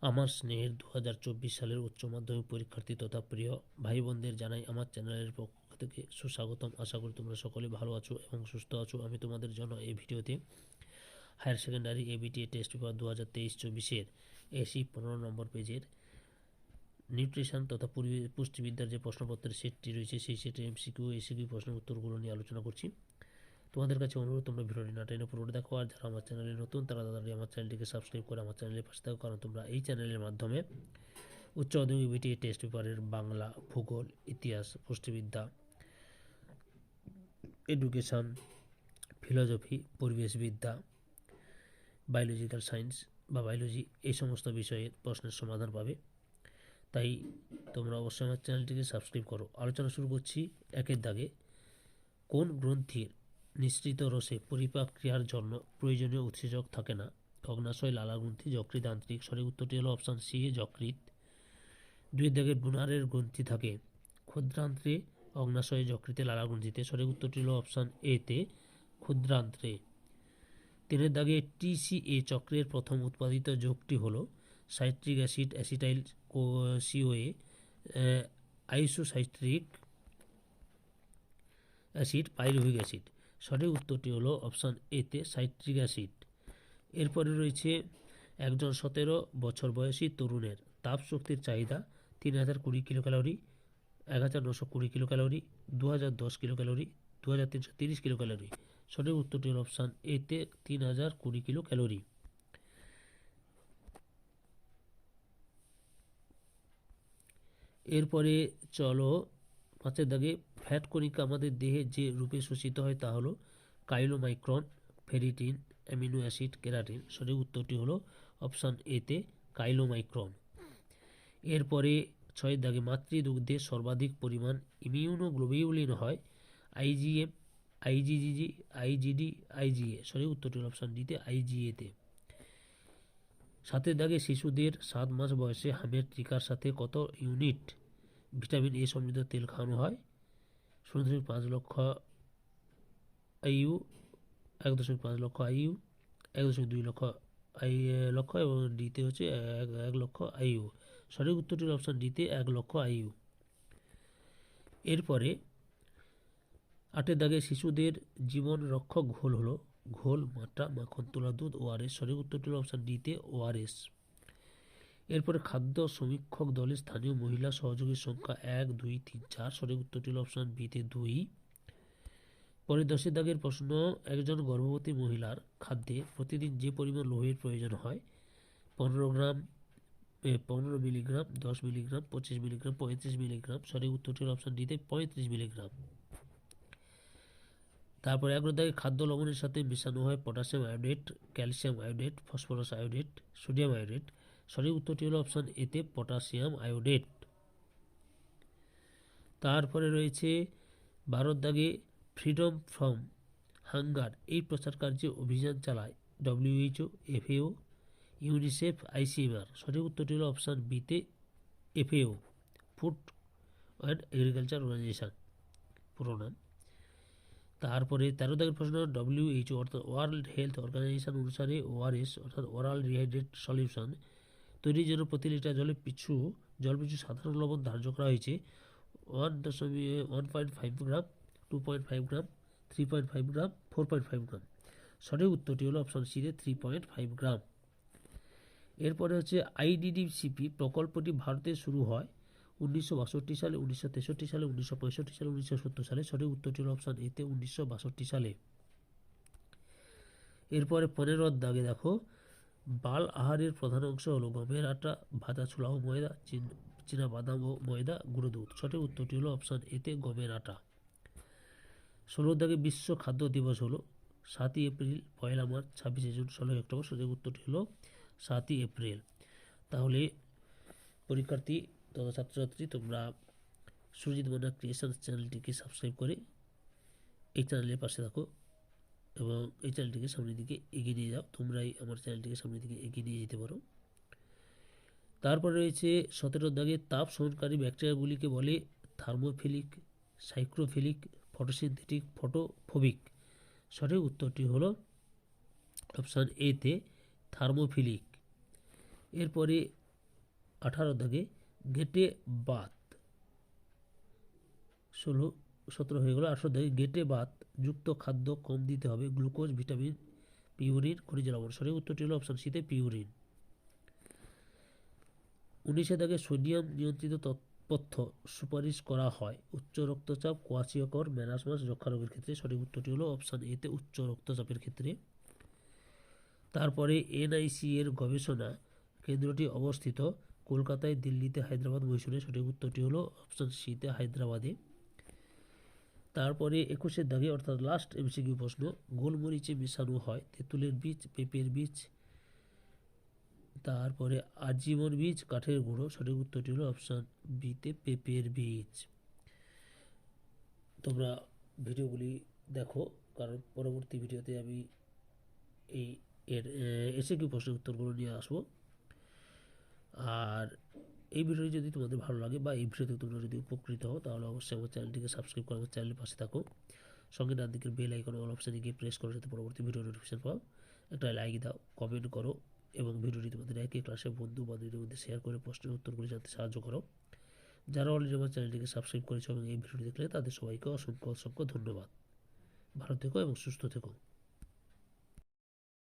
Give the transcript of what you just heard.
আমার স্নেহের 2024 সালের উচ্চ মাধ্যমিক পরীক্ষার্থী তথা প্রিয় ভাই বোনদের জানাই আমার চ্যানেলের পক্ষ থেকে সুস্বাগতম। আশা করি তোমরা সকলে ভালো আছো এবং সুস্থ আছো। আমি তোমাদের জন্য এই ভিডিওতে higher secondary ABTA test paper 2023-24 এসি 15 নম্বর পেজের নিউট্রিশন তথা পুষ্টিবিদ্যার যে প্রশ্নপত্রের সেটটি রয়েছে সেই সেটের এমসিকিউ এসিকিউ প্রশ্নের উত্তরগুলো নিয়ে আলোচনা করছি। তোমাদের কাছে অনুরোধ, তোমরা ভিডিওটি না টেনে পুরোটা দেখো, আর যারা আমার চ্যানেলে নতুন তারা তাড়াতাড়ি আমার চ্যানেলটিকে সাবস্ক্রাইব করে আমার চ্যানেলের পাশে থাকো, কারণ তোমরা এই চ্যানেলের মাধ্যমে উচ্চ মাধ্যমিক বিটিএ টেস্ট পেপারের বাংলা, ভূগোল, ইতিহাস, পুষ্টিবিদ্যা, এডুকেশন, ফিলোসফি, পরিবেশবিদ্যা, বায়োলজিক্যাল সায়েন্স বা বায়োলজি এই সমস্ত বিষয়ের প্রশ্নের সমাধান পাবে। তাই তোমরা অবশ্যই আমার চ্যানেলটিকে সাবস্ক্রাইব করো। আলোচনা শুরু করছি একের দাগে। কোন গ্রন্থির নিঃসৃত রসে পরিপাক ক্রিয়ার জন্য প্রয়োজনীয় উৎসেচক থাকে না? অগ্নাশয়, লালাগ্রন্থি, যকৃৎ, আন্ত্রিক। সঠিক উত্তরটি হলো অপশান সি, যকৃৎ। দুই দাগে ডোনারের গ্রন্থি থাকে ক্ষুদ্রান্ত্রে, অগ্নাশয়ে, যকৃতে, লালাগ্রন্থিতে। সঠিক উত্তরটি হলো অপশান এ তে, ক্ষুদ্রান্ত্রে। তিনের দাগে টিসিএ চক্রের প্রথম উৎপাদিত যৌগটি হলো citric acid, acetyl COA, আইসোসাইট্রিক acid, pyruvic acid. সঠিক উত্তরটি হলো অপশান এ তে, সাইট্রিক অ্যাসিড। এরপরে রয়েছে একজন 17 বছর বয়সী তরুণের তাপ শক্তির চাহিদা 3020 kilo calorie, 1920 kilo calorie, 2010 kilo calorie, 2330 kilo calorie. সঠিক উত্তরটি হল অপশান এ তে, 3020 কিলো ক্যালোরি। এরপরে চলো পাঁচের দাগে ফ্যাট কণিকা আমাদের দেহে যে রূপে শোষিত হয় তা হলো chylomicron, ferritin, amino acid, keratin. সঠিক উত্তরটি হলো অপশান এ তে, কাইলোমাইক্রন। এরপরে ছয়ের দাগে মাতৃদুগ্ধে সর্বাধিক পরিমাণ ইমিউনোগ্লোবিউলিন হয় আইজিএম, আইজিজিজি, আইজিডি, আইজিএ। সঠিক উত্তরটি হল অপশান ডি তে, আইজিএ তে। সাতের দাগে শিশুদের 7 মাস বয়সে হামের টিকার সাথে কত ইউনিট ভিটামিন এ সমৃদ্ধ তেল খাওয়ানো হয়? 0.5 লক্ষ আইইউ, 1.5 লক্ষ আইইউ, 1.2 লক্ষ এবং ডিতে হচ্ছে 1 লক্ষ আইইউ। সঠিক উত্তরটি অপশান ডিতে, 1 লক্ষ আইইউ। এরপরে আটের দাগে শিশুদের জীবন রক্ষক ঘোল হলো ঘোল, মাট্টা, মাখন, তোলা দুধ, ওআরএস। সঠিক উত্তরটি হলো অপশান ডিতে, ওআরএস। এরপরে খাদ্য সমীক্ষক দলের স্থানীয় মহিলা সহযোগীর সংখ্যা 1, 2, 3, 4। সঠিক উত্তরটি হলো অপশান বিতে, 2। পরে 10এর দাগের প্রশ্ন, একজন গর্ভবতী মহিলার খাদ্যে প্রতিদিন যে পরিমাণ লোহের প্রয়োজন হয় 15 মিলিগ্রাম, 10 মিলিগ্রাম, 25 মিলিগ্রাম, 35 মিলিগ্রাম। সঠিক উত্তরটি হলো অপশান ডিতে, 35 মিলিগ্রাম। তারপরে 11 দাগে খাদ্য লবণের সাথে মেশানো হয় potassium iodate, calcium iodate, phosphorus iodate, sodium iodate. সঠিক উত্তরটি হলো অপশান এতে, পটাশিয়াম আয়োডেট। তারপরে রয়েছে 12 দাগে ফ্রিডম ফ্রম হাঙ্গার এই প্রচার কার্যে অভিযান চালায় WHO, FAO, ইউনিসেফ, ICMR। সঠিক উত্তরটি হলো অপশান বিতে, FAO, food and agriculture organization পুরো নাম। তারপরে 13 দাগের প্রশ্ন, WHO অর্থাৎ ওয়ার্ল্ড হেলথ অর্গানাইজেশন অনুসারে ওআরএস অর্থাৎ ওরাল রিহাইড্রেট সলিউশন তৈরির জন্য প্রতি লিটার জল পিছু সাধারণ লবণ ধার্য করা হয়েছে 1.5 গ্রাম, 2.5 গ্রাম, 3.5 গ্রাম, 4.5 গ্রাম। সঠিক উত্তরটি হলো অপশান সি তে, 3.5 গ্রাম। এরপরে হচ্ছে আইডিডিসিপি প্রকল্পটি ভারতে শুরু হয় 1962 সালে, 1963 সালে, 1965 সালে, 1970 সালে। সঠিক উত্তরটি হলো অপশান এ তে, 1962 সালে। এরপরে 15 দাগে দেখো, বাল আহারের প্রধান অংশ হলো গমের আটা, ভাজা ছোলা ও ময়দা, চীনা বাদাম ও ময়দা, গুঁড়ো দুধ। সঠিক উত্তরটি হলো অপশান এ তে, গমের আটা। 16 দাগে বিশ্ব খাদ্য দিবস হলো 7ই এপ্রিল, 1 মার্চ, 26 জুন, 16 অক্টোবর। সঠিক উত্তরটি হলো 7ই এপ্রিল। তাহলে পরীক্ষার্থী তথা ছাত্রছাত্রী, তোমরা সুরজিৎ মান্না ক্রিয়েশনস চ্যানেলটিকে সাবস্ক্রাইব করে এই চ্যানেলের পাশে থাকো এবং এই চ্যানেলটিকে সামনের দিকে এগিয়ে নিয়ে যাও। তোমরাই আমার চ্যানেলটিকে সামনের দিকে এগিয়ে নিয়ে যেতে পারো। তারপরে রয়েছে 17 দাগে তাপ শোষণকারী ব্যাকটেরিয়াগুলিকে বলে থার্মোফিলিক, সাইক্রোফিলিক, ফটোসিনথেটিক, ফটোফোবিক। সঠিক উত্তরটি হলো অপশান এ তে, থার্মোফিলিক। এরপরে 18 দাগে গেটে বাত, 17 হয়ে গেল। 18 দাগে গেটে বাত যুক্ত খাদ্য কম দিতে হবে, গ্লুকোজ, ভিটামিন, পিউরিন, খনিজ লবণ। সঠিক উত্তরটি হলো অপশন সিতে পিউরিন। 19 দাগে সোডিয়াম নিয়ন্ত্রিত পথ্য সুপারিশ করা হয়, উচ্চ রক্তচাপ, কোয়াশিয়কর, ম্যানাসমাস, যক্ষা রোগের ক্ষেত্রে। সঠিক উত্তরটি হলো অপশন এতে উচ্চ রক্তচাপের ক্ষেত্রে। তারপরে এনআইসি এর গবেষণা কেন্দ্রটি অবস্থিত কলকাতায়, দিল্লিতে, হায়দ্রাবাদ, মহীশূরে। সঠিক উত্তরটি হলো অপশন সিতে হায়দ্রাবাদে। তারপরে 21 দাগে অর্থাৎ লাস্ট এমসিকিউ প্রশ্ন, গোলমরিচে মেশানো হয় তেঁতুলের বীজ, পেঁপের বীজ, তারপরে আজীবন বীজ, কাঠের গুঁড়ো। সঠিক উত্তরটি হলো অপশন বিতে পেঁপের বীজ। তোমরা ভিডিওগুলি দেখো, কারণ পরবর্তী ভিডিওতে আমি এই এর এসিকিউ প্রশ্নের উত্তরগুলো নিয়ে আসবো। আর এই ভিডিওটি যদি তোমাদের ভালো লাগে বা এই ভিডিওতে তোমরা যদি উপকৃত হও, তাহলে অবশ্যই আমার চ্যানেলটিকে সাবস্ক্রাইব করে আমার চ্যানেলের পাশে থাকো। সঙ্গে ডান দিকের বেল আইকন অল অপশানে গিয়ে প্রেস করো, যাতে পরবর্তী ভিডিও নোটিফিকেশন পাও। একটা লাইক দাও, কমেন্ট করো এবং ভিডিওটি তোমাদের একই ক্লাসের বন্ধু বান্ধবীদের মধ্যে শেয়ার করে প্রশ্নের উত্তরগুলি জানতে সাহায্য করো। যারা অলরেডি আমার চ্যানেলটিকে সাবস্ক্রাইব করেছো এবং এই ভিডিওটি দেখলে তাদের সবাইকে অসংখ্য অসংখ্য ধন্যবাদ। ভালো থেকো এবং সুস্থ থেকো।